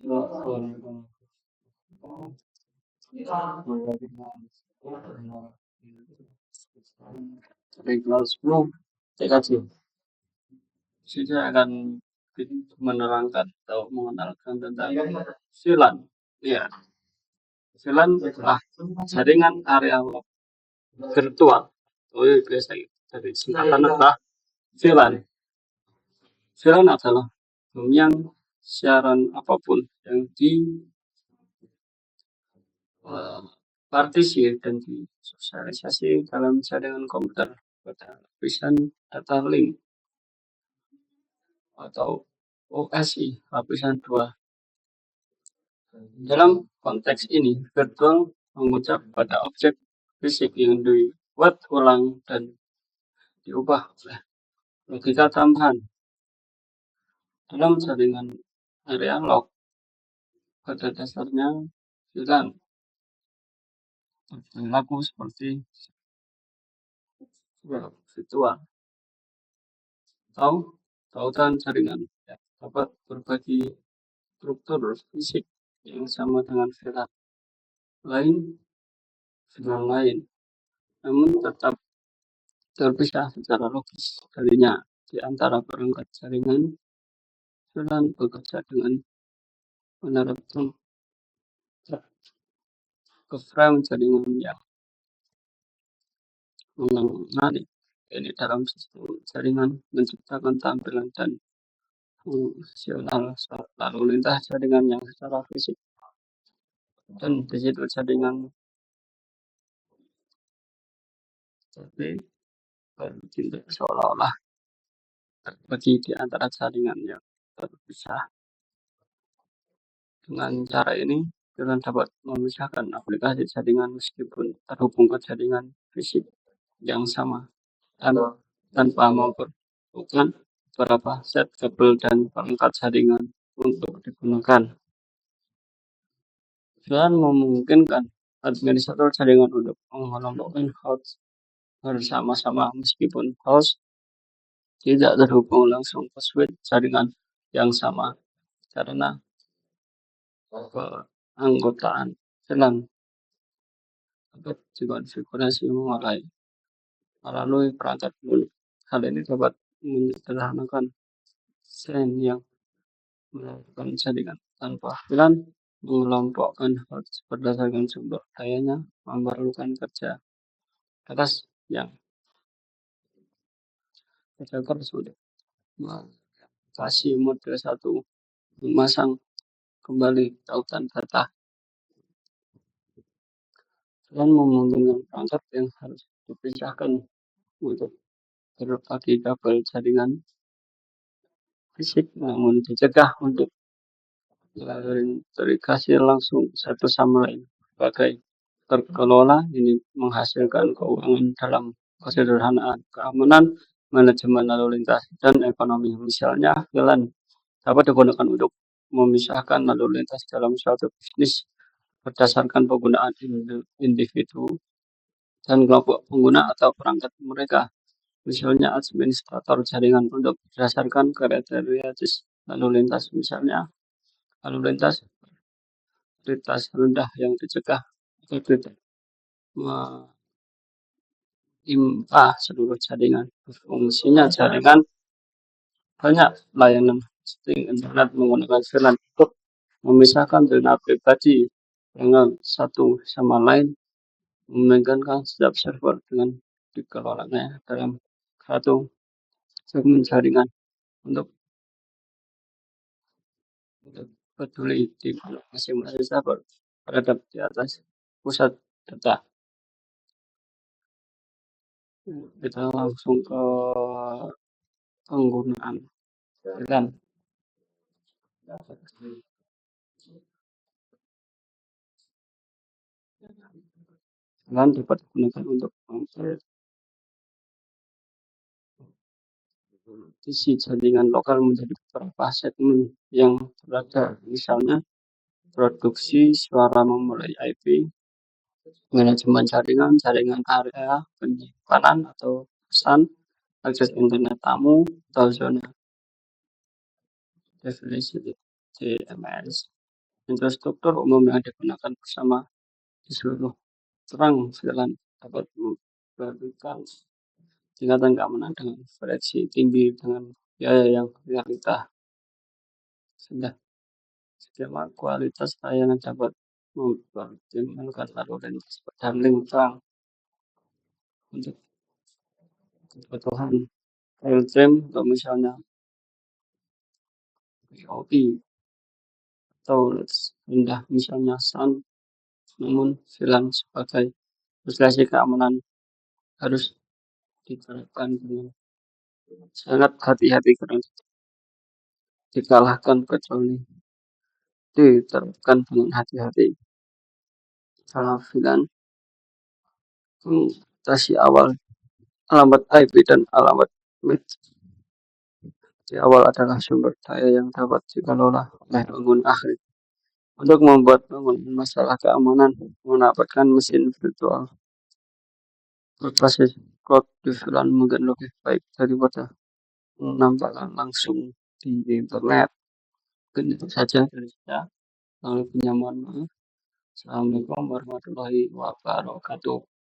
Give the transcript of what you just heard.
Dari kelas 10 TKJ, saya akan menerangkan atau mengenalkan tentang VLAN. Ya, VLAN adalah jaringan area virtual. Oh, iya, biasa dari singkatan adalah VLAN. VLAN adalah yang siaran apapun yang di partisi dan disosialisasi dalam jaringan komputer pada lapisan data link atau OSI lapisan 2. Dalam konteks ini, virtual mengucap pada objek fisik yang dibuat ulang dan diubah oleh logika tambahan. Dalam jaringan area log, pada dasarnya VLAN berlaku seperti virtual atau tautan jaringan yang dapat berbagi struktur fisik yang sama dengan VLAN lain, namun tetap terpisah secara logis darinya di antara perangkat jaringan. VLAN bekerja dengan menerapkan ke frame jaringan yang menarik. Ini dalam sistem jaringan menciptakan tampilan dan fungsional lalu lintas jaringan yang secara fisik, dan di situ jaringan tapi tidak seolah-olah terbagi di antara jaringan yang terpisah. Dengan cara ini, kita dapat memisahkan aplikasi jaringan meskipun terhubung ke jaringan fisik yang sama dan tanpa memerlukan beberapa set kabel dan perangkat jaringan untuk digunakan. Dan memungkinkan administrator jaringan untuk mengelompokkan host bersama-sama meskipun host tidak terhubung langsung ke switch jaringan yang sama karena keanggotaan VLAN dapat dikonfigurasi melalui perangkat lunak. Hal ini dapat menyederhanakan desain yang melakukan jaringan tanpa VLAN, mengelompokkan host berdasarkan sumber dayanya memerlukan kerja keras yang sudah kasih model 1 memasang kembali tautan data dan memungkinkan perangkat yang harus dipisahkan untuk berbagi kabel jaringan fisik, namun dicegah untuk terintegrasi langsung satu sama lain. Sebagai terkelola, ini menghasilkan keuangan dalam kesederhanaan, keamanan, manajemen lalu lintas, dan ekonomi. Misalnya, VLAN dapat digunakan untuk memisahkan lalu lintas dalam suatu bisnis berdasarkan penggunaan individu dan kelompok pengguna atau perangkat mereka. Misalnya administrator jaringan untuk berdasarkan kriteria lalu lintas, misalnya lalu lintas rendah yang dicegah atau tidak menimpa seluruh jaringan. Fungsinya jaringan banyak layanan hosting internet menggunakan VLAN untuk memisahkan data pribadi dengan satu sama lain, memungkinkan setiap server dengan dikelolanya dalam satu segmen jaringan untuk peduli di masing-masing server berada di atas pusat data. Kita langsung ke penggunaan VLAN. VLAN dapat digunakan untuk isi jaringan lokal menjadi beberapa segmen yang berada, misalnya produksi suara memulai IP, manajemen jaringan, jaringan area penyimpanan atau pesan, akses internet tamu, atau zona definisi CMS. Infrastruktur umum yang digunakan bersama di seluruh terang jalan dapat memberikan tingkatan keamanan dengan variasi tinggi dengan biaya yang realita. Sudah skema kualitas layanan dapat mempertimbangkan lalu lintas dan link terang untuk kebutuhan real time atau misalnya POP atau rendah misalnya SAN, namun VLAN sebagai isolasi keamanan harus diterapkan dengan sangat hati-hati karena dikalahkan kecuali diterapkan dengan hati-hati. Kalau VLAN mutasi awal alamat IP dan alamat MIT di awal adalah sumber daya yang dapat dikelola oleh pengguna akhir. Untuk membuat pengurangan masalah keamanan, mendapatkan mesin virtual berbasis cloud di VLAN mungkin lebih baik daripada menambahkan langsung di internet. Mungkin itu saja dari saya. Kalau punya mohon maaf. Assalamualaikum warahmatullahi wabarakatuh.